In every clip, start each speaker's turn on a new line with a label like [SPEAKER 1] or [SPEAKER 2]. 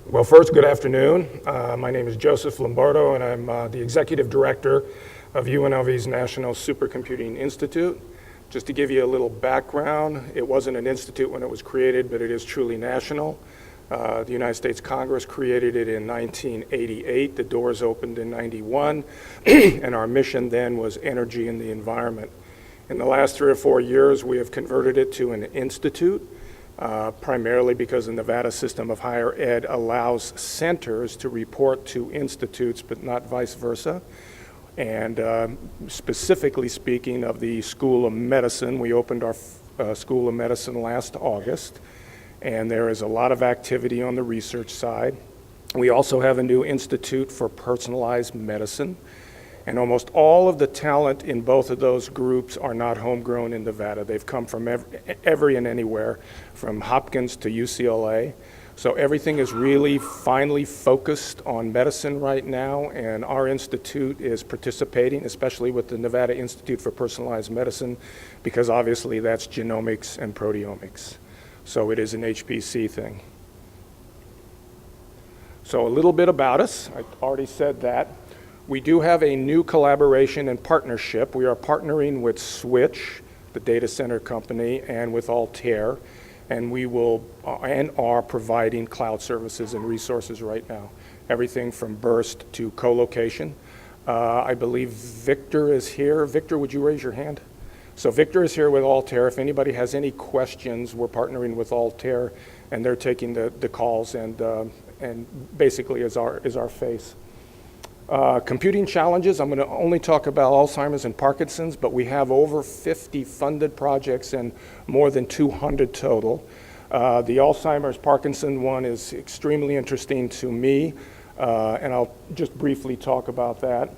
[SPEAKER 1] Well, first, good afternoon. My name is Joseph Lombardo, and I'm the Executive Director of UNLV's National Supercomputing Institute. Just to give you a little background, it wasn't an institute when it was created, but it is truly national. The United States Congress created it in 1988. The doors opened in 91, and our mission then was energy and the environment. In the last 3 or 4 years, we have converted it to an institute. Primarily because the Nevada system of higher ed allows centers to report to institutes, but not vice versa. And specifically speaking of the School of Medicine, we opened our School of Medicine last August, and there is a lot of activity on the research side. We also have a new Institute for Personalized Medicine, and almost all of the talent in both of those groups are not homegrown in Nevada. They've come from every and anywhere, from Hopkins to UCLA. So everything is really finally focused on medicine right now, and our institute is participating, especially with the Nevada Institute for Personalized Medicine, because obviously that's genomics and proteomics. So it is an HPC thing. So a little bit about us. I already said that. We do have a new collaboration and partnership. We are partnering with Switch, the data center company, and with Altair, and we will and are providing cloud services and resources right now. Everything from burst to co-location. I believe Victor is here. Victor, would you raise your hand? So Victor is here with Altair. If anybody has any questions, we're partnering with Altair, and they're taking the calls and basically is our face. Computing challenges, I'm going to only talk about Alzheimer's and Parkinson's, but we have over 50 funded projects and more than 200 total. The Alzheimer's Parkinson one is extremely interesting to me, and I'll just briefly talk about that.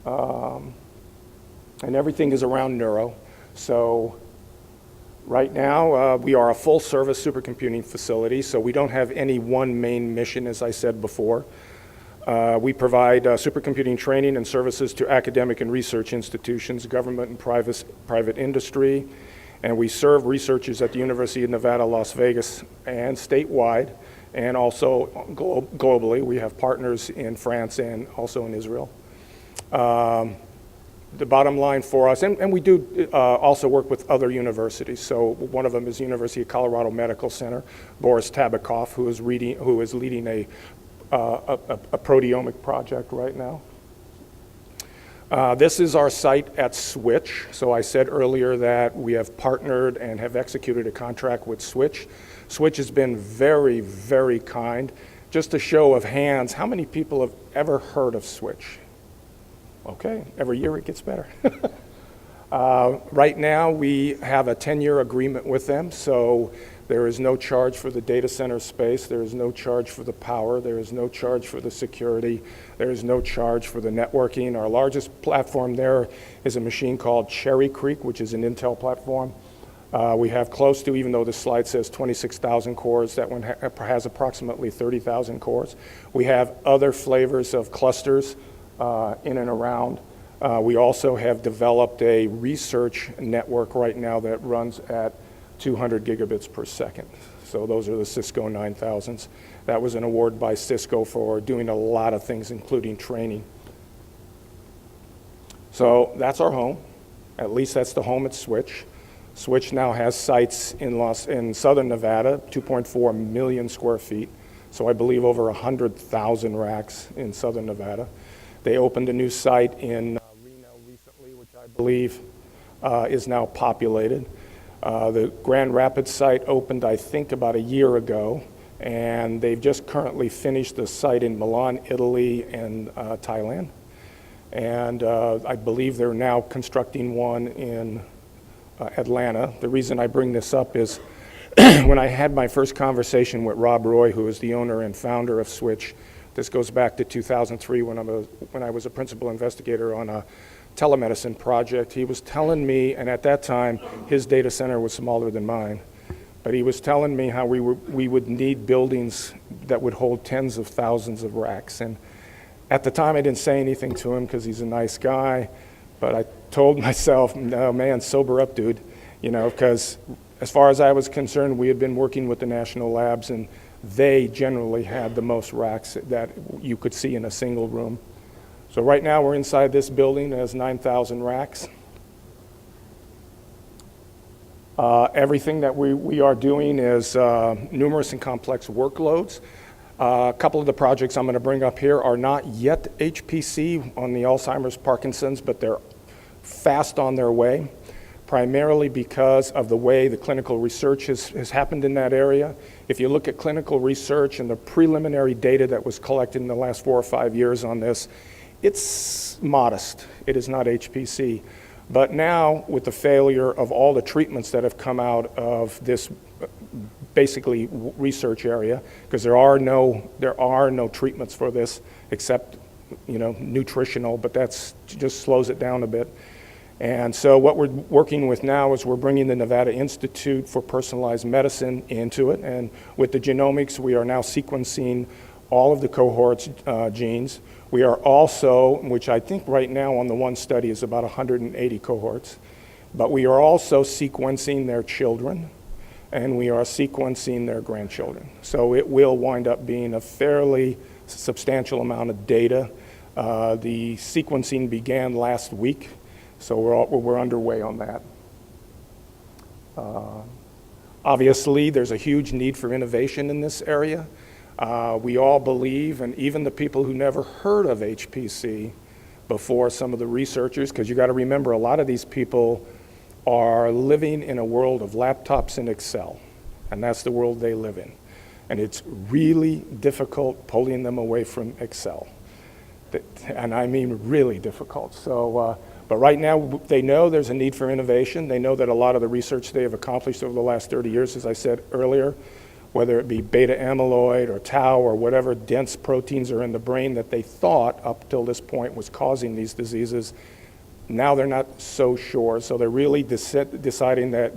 [SPEAKER 1] And everything is around neuro. So right now, we are a full-service supercomputing facility, so we don't have any one main mission, as I said before. We provide supercomputing training and services to academic and research institutions, government and private industry, and we serve researchers at the University of Nevada, Las Vegas, and statewide, and also globally. We have partners in France and also in Israel. The bottom line for us, and we do also work with other universities. So one of them is University of Colorado Medical Center, Boris Tabakov, who is leading a proteomic project right now. This is our site at Switch. So I said earlier that we have partnered and have executed a contract with Switch. Switch has been very, very kind. Just a show of hands, how many people have ever heard of Switch? Okay, every year it gets better. Right now we have a 10-year agreement with them, so there is no charge for the data center space, there is no charge for the power, there is no charge for the security, there is no charge for the networking. Our largest platform there is a machine called Cherry Creek, which is an Intel platform. We have close to, even though the slide says 26,000 cores, that one has approximately 30,000 cores. We have other flavors of clusters in and around. We also have developed a research network right now that runs at 200 gigabits per second. So those are the Cisco 9000s. That was an award by Cisco for doing a lot of things, including training. So that's our home. At least that's the home at Switch. Switch now has sites in southern Nevada, 2.4 million square feet. So I believe over 100,000 racks in southern Nevada. They opened a new site in Reno recently, which I believe is now populated. The Grand Rapids site opened, I think, about a year ago, and they've just currently finished the site in Milan, Italy, and Thailand. And I believe they're now constructing one in Atlanta. The reason I bring this up is when I had my first conversation with Rob Roy, who is the owner and founder of Switch. This goes back to 2003 when I was a principal investigator on a telemedicine project. He was telling me, and at that time, his data center was smaller than mine, but he was telling me how we would need buildings that would hold tens of thousands of racks. And at the time, I didn't say anything to him because he's a nice guy, but I told myself, no, man, sober up, dude, because as far as I was concerned, we had been working with the national labs, and they generally had the most racks that you could see in a single room. So right now we're inside this building that has 9,000 racks. Everything that we are doing is numerous and complex workloads. A couple of the projects I'm going to bring up here are not yet HPC on the Alzheimer's, Parkinson's, but they're fast on their way, primarily because of the way the clinical research has happened in that area. If you look at clinical research and the preliminary data that was collected in the last 4 or 5 years on this, it's modest. It is not HPC. But now, with the failure of all the treatments that have come out of this basically research area, because there are no treatments for this except nutritional, but that's just slows it down a bit. And so what we're working with now is we're bringing the Nevada Institute for Personalized Medicine into it, and with the genomics we are now sequencing all of the cohorts' genes. We are also, which I think right now on the one study is about 180 cohorts, but we are also sequencing their children, and we are sequencing their grandchildren. So it will wind up being a fairly substantial amount of data. The sequencing began last week, so we're underway on that. Obviously, there's a huge need for innovation in this area. We all believe, and even the people who never heard of HPC before, some of the researchers, because you got to remember, a lot of these people are living in a world of laptops and Excel, and that's the world they live in. And it's really difficult pulling them away from Excel. And I mean really difficult. So, but right now they know there's a need for innovation. They know that a lot of the research they have accomplished over the last 30 years, as I said earlier, whether it be beta amyloid or tau or whatever dense proteins are in the brain that they thought up till this point was causing these diseases, now they're not so sure. So they're really deciding that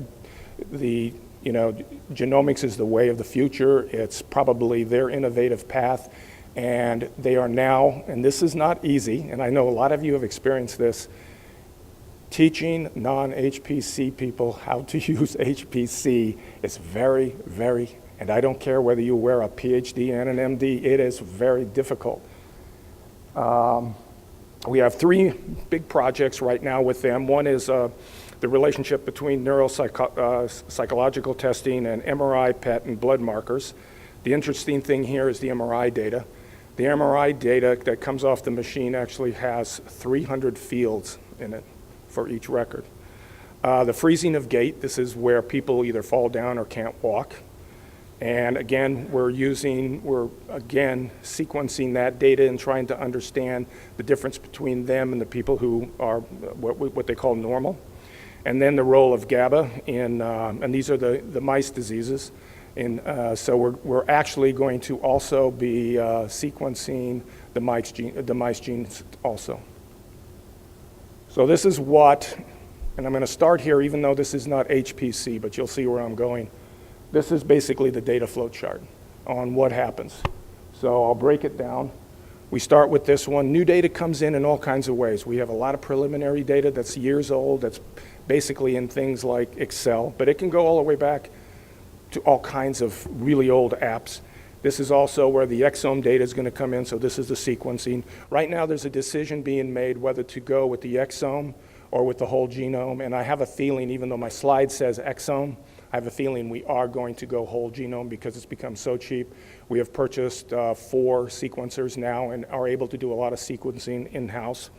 [SPEAKER 1] genomics is the way of the future. It's probably their innovative path. And they are now, and this is not easy, and I know a lot of you have experienced this, teaching non-HPC people how to use HPC is very, very, and I don't care whether you wear a PhD and an MD, it is very difficult. We have 3 big projects right now with them. One is the relationship between neuropsychological testing and MRI, PET, and blood markers. The interesting thing here is the MRI data. The MRI data that comes off the machine actually has 300 fields in it for each record. The freezing of gait, this is where people either fall down or can't walk. And again, we're sequencing that data and trying to understand the difference between them and the people who are what they call normal. And then the role of GABA and these are the mice diseases. So we're actually going to also be sequencing the mice genes also. So this is what, and I'm going to start here even though this is not HPC, but you'll see where I'm going. This is basically the data flow chart on what happens. So I'll break it down. We start with this one. New data comes in all kinds of ways. We have a lot of preliminary data that's years old, that's basically in things like Excel, but it can go all the way back to all kinds of really old apps. This is also where the exome data is going to come in, so this is the sequencing. Right now there's a decision being made whether to go with the exome or with the whole genome, and I have a feeling, even though my slide says exome, I have a feeling we are going to go whole genome because it's become so cheap. We have purchased 4 sequencers now and are able to do a lot of sequencing in-house.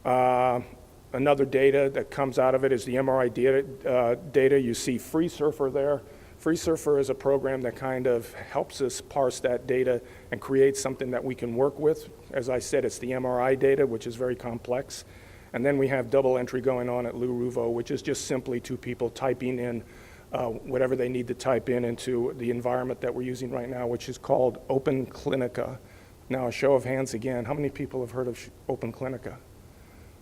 [SPEAKER 1] Another data that comes out of it is the MRI data. You see FreeSurfer there. FreeSurfer is a program that kind of helps us parse that data and create something that we can work with. As I said, it's the MRI data, which is very complex. And then we have double entry going on at Luruvo, which is just simply 2 people typing in whatever they need to type in into the environment that we're using right now, which is called Open Clinica. Now, a show of hands again. How many people have heard of Open Clinica?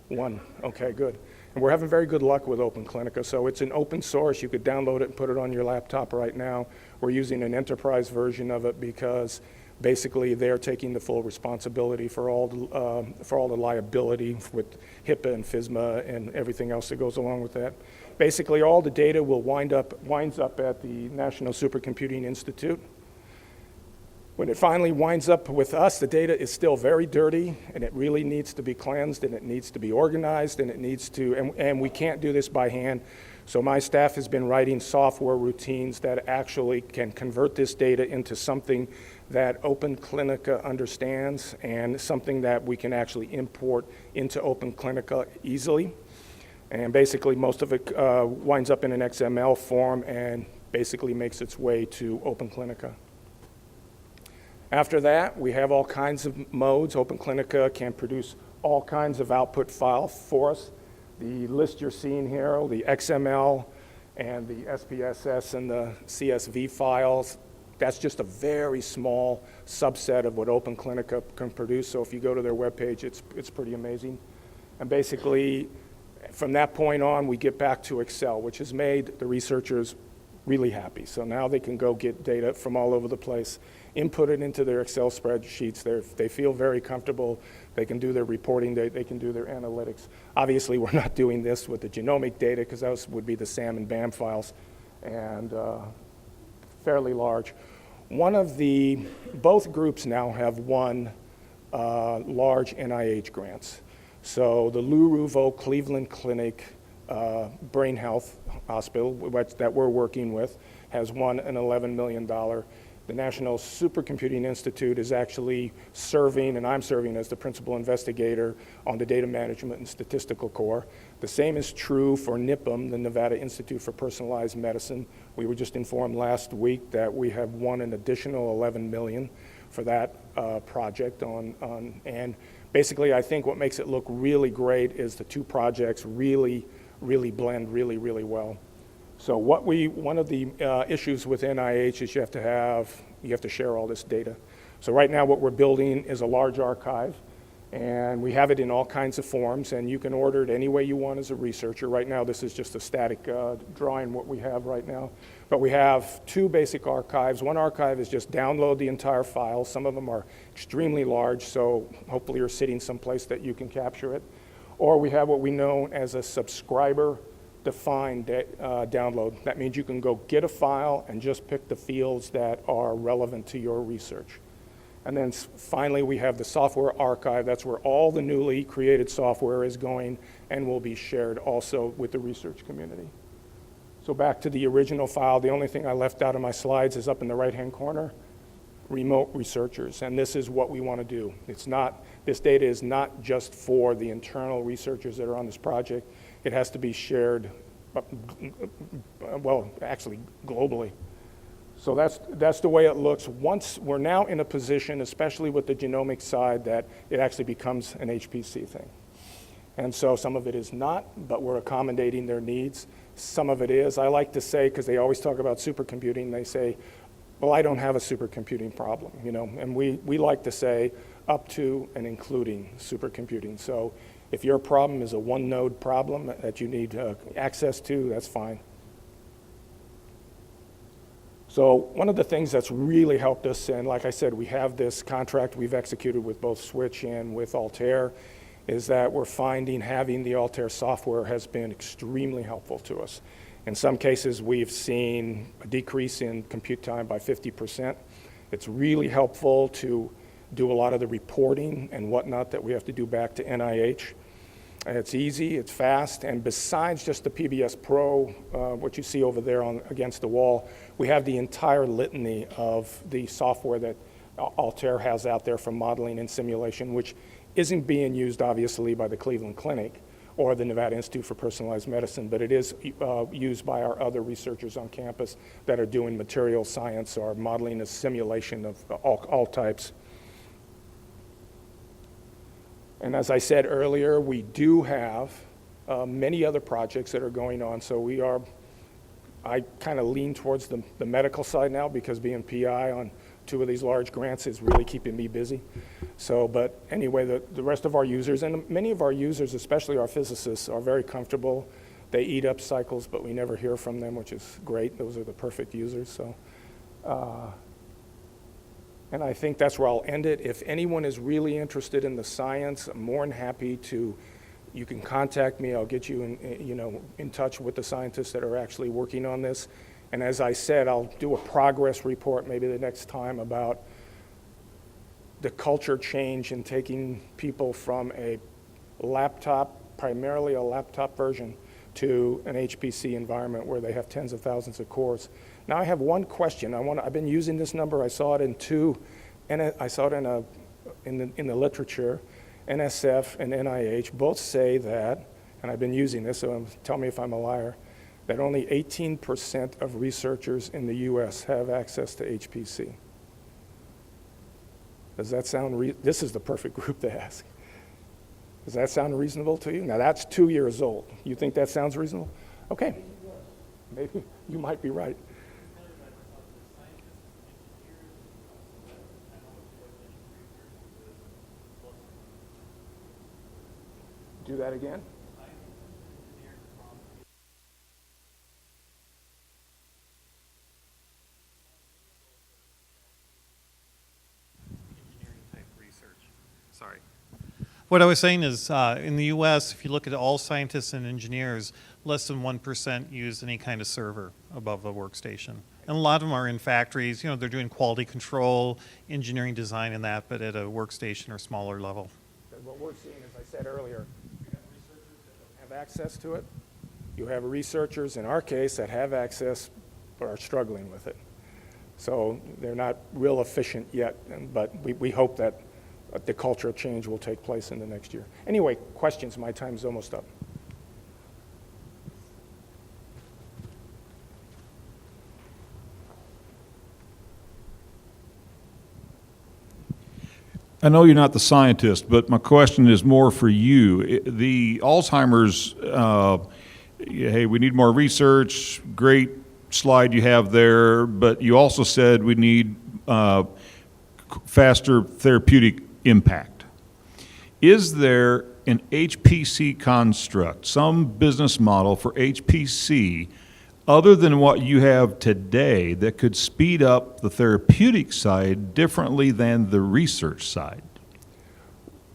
[SPEAKER 1] 1. Okay, good. And we're having very good luck with Open Clinica. So it's an open source. You could download it and put it on your laptop right now. We're using an enterprise version of it because basically they're taking the full responsibility for all the liability with HIPAA and FSMA and everything else that goes along with that. Basically, all the data will winds up at the National Supercomputing Institute. When it finally winds up with us, the data is still very dirty, and it really needs to be cleansed, and it needs to be organized, and it needs to, and we can't do this by hand. So my staff has been writing software routines that actually can convert this data into something that Open Clinica understands and something that we can actually import into Open Clinica easily. And basically, most of it winds up in an XML form and basically makes its way to Open Clinica. After that, we have all kinds of modes. Open Clinica can produce all kinds of output files for us. The list you're seeing here, the XML and the SPSS and the CSV files, that's just a very small subset of what Open Clinica can produce. So if you go to their webpage, it's pretty amazing. And basically, from that point on, we get back to Excel, which has made the researchers really happy. So now they can go get data from all over the place, input it into their Excel spreadsheets. They feel very comfortable. They can do their reporting. They can do their analytics. Obviously, we're not doing this with the genomic data because those would be the SAM and BAM files, and fairly large. Both groups now have won large NIH grants. So the Lou Ruvo Cleveland Clinic Brain Health Hospital that we're working with has won an $11 million. The National Supercomputing Institute is actually serving, and I'm serving as the principal investigator on the Data Management and Statistical Core. The same is true for NIPM, the Nevada Institute for Personalized Medicine. We were just informed last week that we have won an additional $11 million for that project and basically, I think what makes it look really great is the two projects really blend really well. So one of the issues with NIH is you have to share all this data. So right now what we're building is a large archive, and we have it in all kinds of forms, and you can order it any way you want as a researcher. Right now this is just a static drawing what we have right now. But we have two basic archives. One archive is just download the entire file. Some of them are extremely large, so hopefully you're sitting someplace that you can capture it. Or we have what we know as a subscriber-defined download. That means you can go get a file and just pick the fields that are relevant to your research. And then finally, we have the software archive. That's where all the newly created software is going and will be shared also with the research community. So back to the original file, the only thing I left out of my slides is up in the right-hand corner, remote researchers, and this is what we want to do. This data is not just for the internal researchers that are on this project. It has to be shared, well, actually globally. So that's the way it looks. Once we're now in a position, especially with the genomic side, that it actually becomes an HPC thing. And so some of it is not, but we're accommodating their needs. Some of it is. I like to say, because they always talk about supercomputing, they say, well, I don't have a supercomputing problem, and we like to say up to and including supercomputing. So if your problem is a one-node problem that you need access to, that's fine. So one of the things that's really helped us, and like I said, we have this contract we've executed with both Switch and with Altair, is that we're finding having the Altair software has been extremely helpful to us. In some cases, we've seen a decrease in compute time by 50%. It's really helpful to do a lot of the reporting and whatnot that we have to do back to NIH. It's easy, it's fast, and besides just the PBS Pro, what you see over there against the wall, we have the entire litany of the software that Altair has out there for modeling and simulation, which isn't being used, obviously, by the Cleveland Clinic or the Nevada Institute for Personalized Medicine, but it is used by our other researchers on campus that are doing material science or modeling a simulation of all types. And as I said earlier, we do have many other projects that are going on, so I kind of lean towards the medical side now because being PI on two of these large grants is really keeping me busy. So, but anyway, the rest of our users, and many of our users, especially our physicists, are very comfortable. They eat up cycles, but we never hear from them, which is great. Those are the perfect users. So, and I think that's where I'll end it. If anyone is really interested in the science, I'm more than happy to. You can contact me. I'll get you in touch with the scientists that are actually working on this. And as I said, I'll do a progress report maybe the next time about the culture change in taking people from a laptop, primarily a laptop version, to an HPC environment where they have tens of thousands of cores. Now I have one question. I've been using this number. I saw it in the literature. NSF and NIH both say that, and I've been using this, so tell me if I'm a liar, that only 18% of researchers in the US have access to HPC. Does that sound, this is the perfect group to ask. Does that sound reasonable to you? Now that's 2 years old. You think that sounds reasonable? Okay, maybe you might be right. Do that again.
[SPEAKER 2] Sorry. What I was saying is, in the U.S., if you look at all scientists and engineers, less than 1% use any kind of server above the workstation. And a lot of them are in factories. You know, they're doing quality control, engineering design and that, but at a workstation or smaller level.
[SPEAKER 1] What we're seeing, as I said earlier, you have researchers that don't have access to it. You have researchers, in our case, that have access but are struggling with it. So they're not real efficient yet, but we hope that the cultural change will take place in the next year. Anyway, questions? My time's almost up.
[SPEAKER 3] I know you're not the scientist, but my question is more for you. The Alzheimer's, hey, we need more research, great slide you have there, but you also said we need faster therapeutic impact. Is there an HPC construct, some business model for HPC other than what you have today that could speed up the therapeutic side differently than the research side?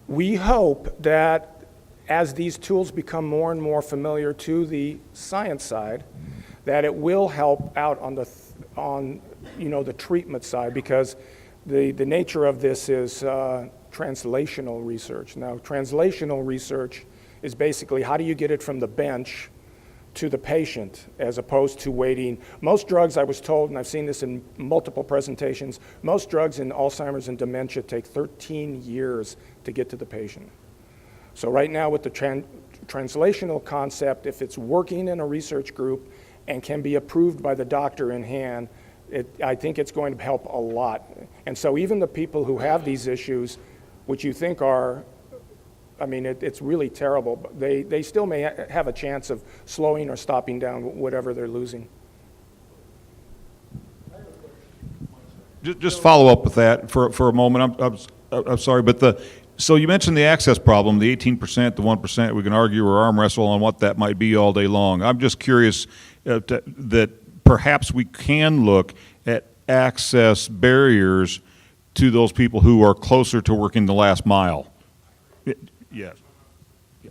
[SPEAKER 1] We hope that as these tools become more and more familiar to the science side, that it will help out on the treatment side, because the nature of this is translational research. Now, translational research is basically how do you get it from the bench to the patient as opposed to waiting. Most drugs, I was told, and I've seen this in multiple presentations, most drugs in Alzheimer's and dementia take 13 years to get to the patient. So right now with the translational concept, if it's working in a research group and can be approved by the doctor in hand, I think it's going to help a lot. And so even the people who have these issues, which you think are, I mean, it's really terrible, but they still may have a chance of slowing or stopping down whatever they're losing.
[SPEAKER 3] Just follow up with that for a moment. I'm sorry, but so you mentioned the access problem, the 18%, the 1%. We can argue or arm wrestle on what that might be all day long. I'm just curious that perhaps we can look at access barriers to those people who are closer to working the last mile. Yes. Yeah.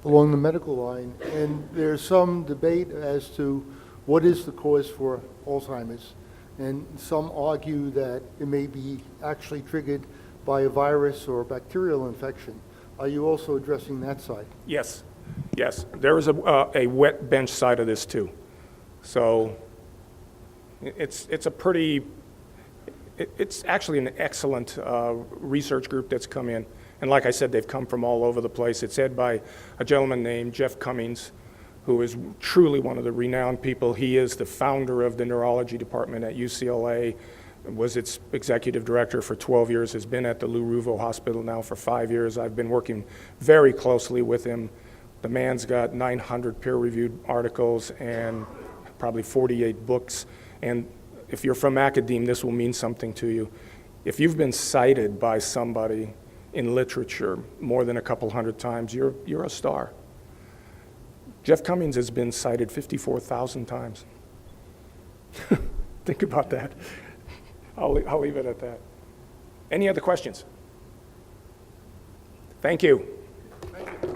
[SPEAKER 4] Along the medical line, and there's some debate as to what is the cause for Alzheimer's, and some argue that it may be actually triggered by a virus or a bacterial infection. Are you also addressing that side?
[SPEAKER 1] Yes, yes. There is a wet bench side of this too. So it's actually an excellent research group that's come in. And like I said, they've come from all over the place. It's led by a gentleman named Jeff Cummings, who is truly one of the renowned people. He is the founder of the neurology department at UCLA, was its executive director for 12 years, has been at the Lou Ruvo Hospital now for 5 years. I've been working very closely with him. The man's got 900 peer-reviewed articles and probably 48 books. And if you're from academia, this will mean something to you. If you've been cited by somebody in literature more than a couple hundred times, you're a star. Jeff Cummings has been cited 54,000 times. Think about that. I'll leave it at that. Any other questions? Thank you.
[SPEAKER 4] Thank you.